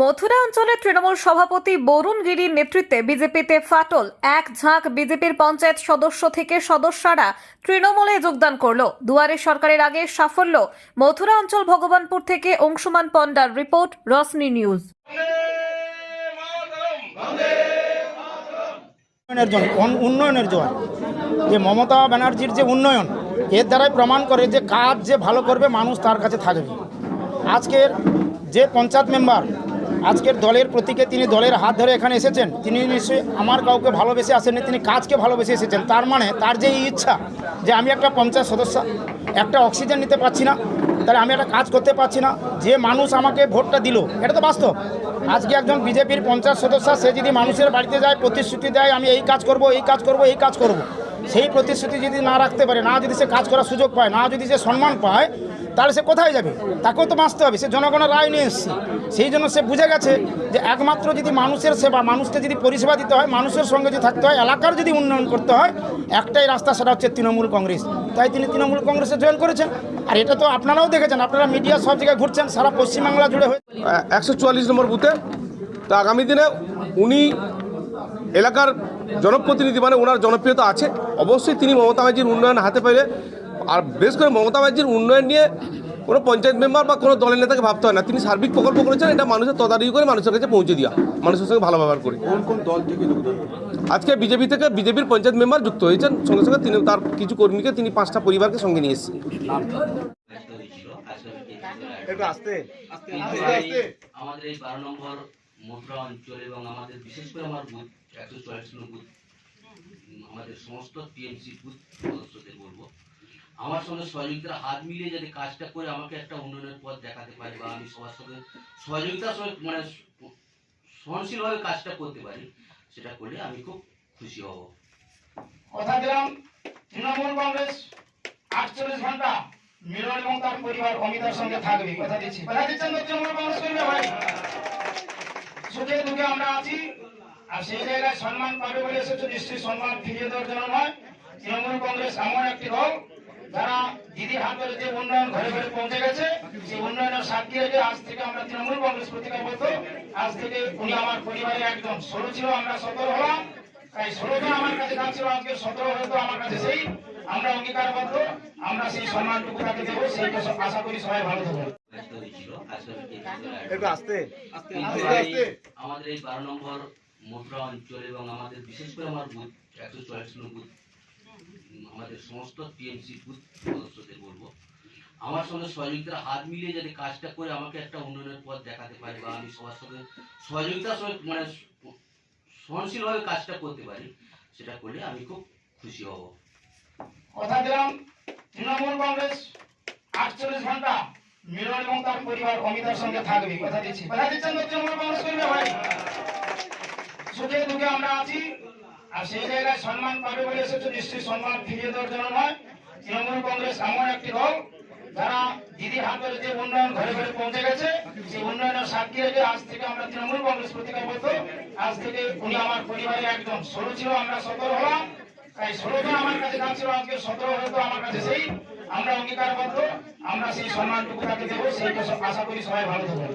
মথুরা অঞ্চলের তৃণমূল সভাপতি বরুণ গিরির নেতৃত্বে বিজেপিতে ফাটল। এক ঝাঁক বিজেপির পঞ্চায়েত সদস্য থেকে সদস্যরা তৃণমূলে যোগদান করল। দুয়ারে সরকারের আগে সাফল্য। মথুরা অঞ্চল ভগবানপুর থেকে অংশুমান পণ্ডার রিপোর্ট, রশ্মি নিউজ। উন্নয়নের জোয়ার, যে মমতা ব্যানার্জির যে উন্নয়ন, এর দ্বারাই প্রমাণ করে যে কাজ যে ভালো করবে মানুষ তার কাছে থাকবে। আজকের যে পঞ্চায়েত মেম্বার আজকের দলের প্রতীকে তিনি দলের হাত ধরে এখানে এসেছেন, তিনি নিশ্চয়ই আমার কাউকে ভালোবেসে আসেননি, তিনি কাজকে ভালোবেসে এসেছেন। তার মানে তার যে ইচ্ছা যে আমি একটা পঞ্চায়েত সদস্য, একটা অক্সিজেন নিতে পারছি না, তাহলে আমি একটা কাজ করতে পারছি না, যে মানুষ আমাকে ভোটটা দিল, এটা তো বাস্তব। আজকে একজন বিজেপির পঞ্চায়েত সদস্য, সে যদি মানুষের বাড়িতে যায়, প্রতিশ্রুতি দেয় আমি এই কাজ করব, এই কাজ করব, এই কাজ করব, সেই প্রতিশ্রুতি যদি না রাখতে পারে, না যদি সে কাজ করার সুযোগ পায়, না যদি সে সম্মান পায়, তাহলে সে কোথায় যাবে? তাকেও তো বাঁচতে হবে। সে জনগণের রায় নিয়ে এসছে, সেই জন্য সে বুঝে গেছে যে একমাত্র যদি মানুষের সেবা, মানুষকে যদি পরিষেবা দিতে হয়, মানুষের সঙ্গে যদি থাকতে হয়, এলাকার যদি উন্নয়ন করতে হয়, একটাই রাস্তা, সেটা হচ্ছে তৃণমূল কংগ্রেস। তাই তিনি তৃণমূল কংগ্রেসে জয়েন করেছেন। আর এটা তো আপনারাও দেখেছেন, আপনারা মিডিয়া সব জায়গায় ঘুরছেন, সারা পশ্চিমবাংলা জুড়ে হয়ে 144 নম্বর বুথে। তো আগামী দিনে উনি এলাকার জনপ্রতিনিধি, মানে ওনার জনপ্রিয়তা আছে। অবশ্যই তিনি মমতা ব্যানার্জির উন্নয়ন হাতে পেলে, আর বেশ করে মমতা ব্যানার্জির উন্নয়ন নিয়ে কোনো পঞ্চায়েত মেম্বার বা কোনো দলের নেতাকে ভাবতে হয় না। তিনি সার্বিক প্রকল্প করেছেন, এটা মানুষের তদারকি করে মানুষের কাছে পৌঁছে দেওয়া, মানুষের সঙ্গে ভালো ব্যবহার করে। কোন কোন দল থেকে যোগদান? আজকে বিজেপি থেকে বিজেপির পঞ্চায়েত মেম্বার যুক্ত হয়েছেন, সঙ্গে সঙ্গে তিনি তার কিছু কর্মীকে, তিনি 5টা পরিবারকে সঙ্গে নিয়ে এসেছেন। আমাদের এই 12 নম্বর মথুরা অঞ্চল এবং আমাদের বিশেষ করে আমার বুথ 144 নম্বর বুথ, আমাদের সমস্ত টিএমসি বুথ সদস্যদের বলবো, আমার সঙ্গে সহযোগিতার হাত মিলিয়ে যদি কাজটা করে আমাকে একটা উন্নয়নের পথ দেখাতে পারি, বা আমি সবার সঙ্গে সহযোগিতার সঙ্গে মানে সহনশীলভাবে কাজটা করতে পারি, সেটা করলে আমি খুব খুশি হব। কথা দিলাম, তৃণমূল কংগ্রেস 48 ঘন্টা মিলন এবং তার পরিবার অমিতার সঙ্গে থাকবে। কথা দিচ্ছি, কথা দিচ্ছেন তো? তৃণমূল কংগ্রেস করবে ভাই, সুখে দুঃখে আমরা আছি। আর সেই জায়গায় সম্মান পাবে বলে এসেছে, নিশ্চয়ই সম্মান ফিরিয়ে দেওয়ার জন্য নয়। তৃণমূল কংগ্রেস এমন একটি দল যারা দিদির হাত ধরে যে উন্নয়ন ঘরে ঘরে পৌঁছে গেছে, সেই উন্নয়নের সাক্ষী রেখে আজ থেকে আমরা তৃণমূল কংগ্রেস প্রতিজ্ঞাবদ্ধ। আজ থেকে উনি আমার পরিবারের একজন। 16 ছিল, আমরা 17 হলাম, তাই 16 জন আমার কাছে কাজ ছিল, আজকে 17 হয়তো আমার কাছে। সেই আমরা অঙ্গীকারবদ্ধ, আমরা সেই সম্মানটুকু তাকে দেবো, সেই আশা করি সবাই ভালো থাকবে। আমাদের এই 12 নম্বর মথুরা অঞ্চল এবং আমাদের বিশেষ করে আমার বুথ 144 নম্বর বুথ, আমাদের সমস্ত টিএমসি বুথ সদস্যদের বলবো, আমার সঙ্গে সহযোগিতার হাত মিলিয়ে যদি কাজটা করে আমাকে একটা উন্নয়নের পথ দেখাতে পারি, বা আমি সবার সঙ্গে সহযোগিতার সঙ্গে মানে সহনশীলভাবে কাজটা করতে পারি, সেটা করলে আমি খুব খুশি হব। কথা দিলাম, তৃণমূল কংগ্রেস 48 ঘন্টা মিলন এবং তার পরিবার অমিতার সঙ্গে থাকবে। কথা দিচ্ছি, কথা দিচ্ছেন তো? তৃণমূল কংগ্রেস করবে ভাই, সুখে দুঃখে আমরা আছি। আর সেই জায়গায় সম্মান পাবে বলে এসেছে, নিশ্চয়ই সম্মান ফিরিয়ে দেওয়ার জন্য নয়। তৃণমূল কংগ্রেস এমন একটি দল যারা দিদির হাত ধরে যে উন্নয়ন ঘরে ঘরে পৌঁছে গেছে, সেই উন্নয়নের সাক্ষী রেখে আজ থেকে আমরা তৃণমূল কংগ্রেস প্রতিজ্ঞাবদ্ধ। আজ থেকে উনি আমার পরিবারের একজন। 16 ছিল, আমরা 17 হলাম, তাই 16 জন আমার কাছে কাজ ছিল, আজকে 17 হয়তো আমার কাছে। সেই আমরা অঙ্গীকারবদ্ধ, আমরা সেই সম্মানটুকু তাকে দেবো, সেই আশা করি সবাই ভালো থাকবে।